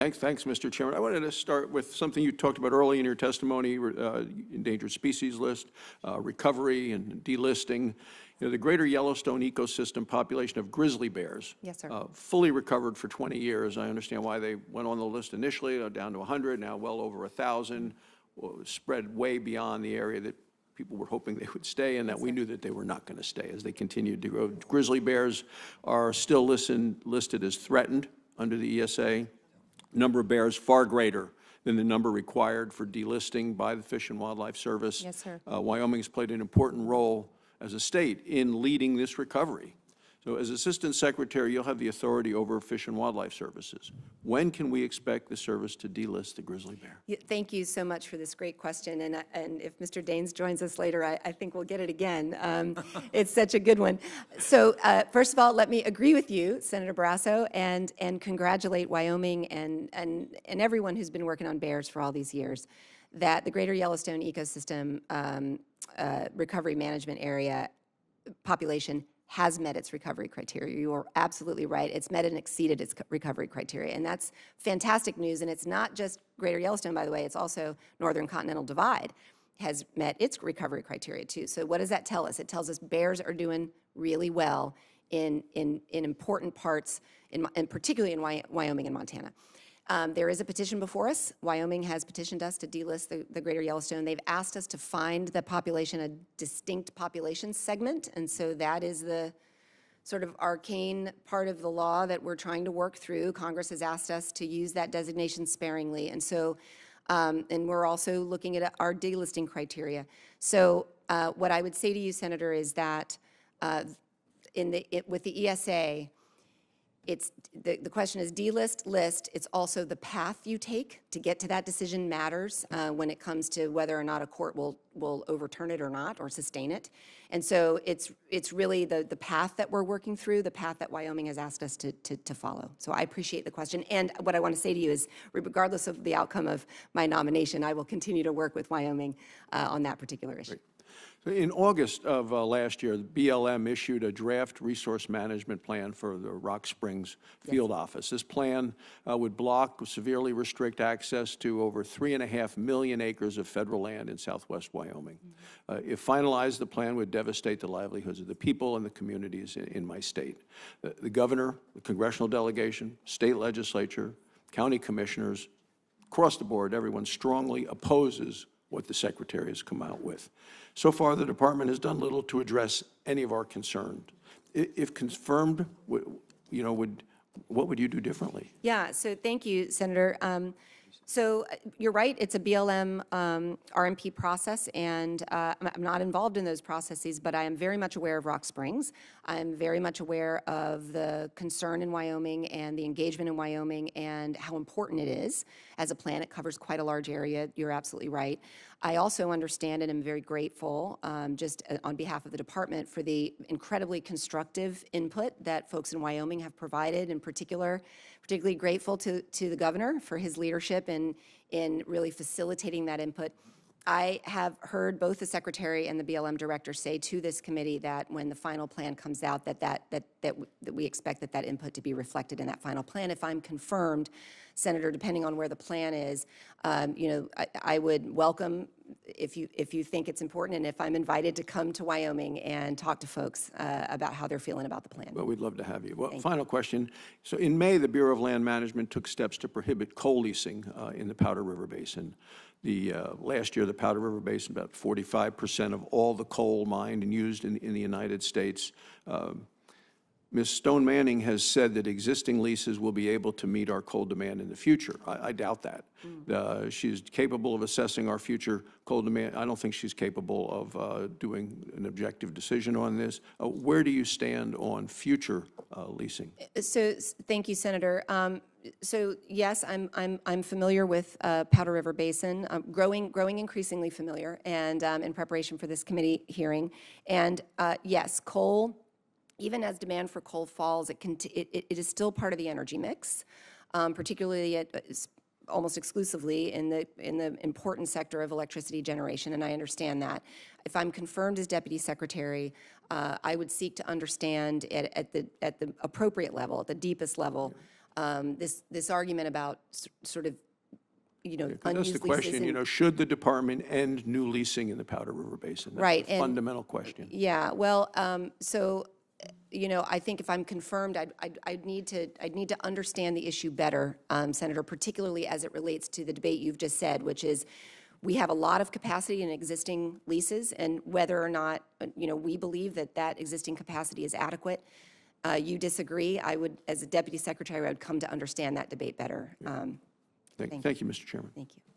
Thanks, Mr. Chairman. I wanted to start with something you talked about early in your testimony, endangered species list, recovery and delisting. You know, the greater Yellowstone ecosystem population of grizzly bears, Yes, sir. fully recovered for 20 years. I understand why they went on the list initially, down to 100, now well over 1,000, spread way beyond the area that people were hoping they would stay, and that we knew that they were not going to stay as they continued to grow. Grizzly bears are still listed as threatened under the ESA. Number of bears far greater than the number required for delisting by the Fish and Wildlife Service. Yes, sir. Wyoming's played an important role as a state in leading this recovery. So as Assistant Secretary, you'll have the authority over Fish and Wildlife Services. When can we expect the service to delist the grizzly bear? Thank you so much for this great question. And if Mr. Daines joins us later, I think we'll get it again. It's such a good one. So first of all, let me agree with you, Senator Barrasso, and congratulate Wyoming and everyone who's been working on bears for all these years, that the Greater Yellowstone Ecosystem Recovery Management Area population has met its recovery criteria. You are absolutely right. It's met and exceeded its recovery criteria. And that's fantastic news. And it's not just Greater Yellowstone, by the way. It's also Northern Continental Divide has met its recovery criteria, too. So what does that tell us? It tells us bears are doing really well in important parts, and particularly in Wyoming and Montana. There is a petition before us. Wyoming has petitioned us to delist the Greater Yellowstone. They've asked us to find the population a distinct population segment, and so that is the sort of arcane part of the law that we're trying to work through. Congress has asked us to use that designation sparingly, and so, and we're also looking at our delisting criteria. So what I would say to you, Senator, is that with the ESA, it's the question is delist, list. It's also the path you take to get to that decision matters when it comes to whether or not a court will overturn it or not, or sustain it. And so it's really the path that we're working through, the path that Wyoming has asked us to follow. So I appreciate the question. And what I want to say to you is, regardless of the outcome of my nomination, I will continue to work with Wyoming on that particular issue. Great. So in August of last year, the BLM issued a draft resource management plan for the Rock Springs field office. This plan would block, severely restrict access to over 3.5 million acres of federal land in southwest Wyoming. If finalized, the plan would devastate the livelihoods of the people and the communities in my state. The governor, the congressional delegation, state legislature, county commissioners, across the board, everyone strongly opposes what the Secretary has come out with. So far, the Department has done little to address any of our concerns. If confirmed, what would you do differently? Yeah, so thank you, Senator. So you're right, it's a BLM RMP process, and I'm not involved in those processes, but I am very much aware of Rock Springs. I'm very much aware of the concern in Wyoming and the engagement in Wyoming and how important it is as a plan. It covers quite a large area. You're absolutely right. I also understand and am very grateful, just on behalf of the department, for the incredibly constructive input that folks in Wyoming have provided. In particular, particularly grateful to the governor for his leadership in really facilitating that input. I have heard both the Secretary and the BLM Director say to this committee that when the final plan comes out, that we expect that input to be reflected in that final plan. If I'm confirmed, Senator, depending on where the plan is, I would welcome, if you think it's important, and if I'm invited to come to Wyoming and talk to folks about how they're feeling about the plan. Well, we'd love to have you. Well, final question. So in May, the Bureau of Land Management took steps to prohibit coal leasing in the Powder River Basin. Last year, the Powder River Basin, about 45% of all the coal mined and used in the United States. Ms. Stone Manning has said that existing leases will be able to meet our coal demand in the future. I doubt that. She's capable of assessing our future coal demand. I don't think she's capable of doing an objective decision on this. Where do you stand on future leasing? So thank you, Senator. So yes, I'm familiar with Powder River Basin, growing increasingly familiar, and in preparation for this committee hearing. And yes, coal, even as demand for coal falls, it is still part of the energy mix, particularly almost exclusively in the important sector of electricity generation, and I understand that. If I'm confirmed as Deputy Secretary, I would seek to understand at the appropriate level, at the deepest level, this argument about sort of, you know, That's the unused leases. question, you know, should the department end new leasing in the Powder River Basin? That's Right, the and- fundamental question. Yeah, well, so, you know, I think if I'm confirmed, I'd need to understand the issue better, Senator, particularly as it relates to the debate you've just said, which is we have a lot of capacity in existing leases, and whether or not, you know, we believe that that existing capacity is adequate. You disagree, I would, as a deputy secretary, I would come to understand that debate better. Thank you, Mr. Chairman. Thank you.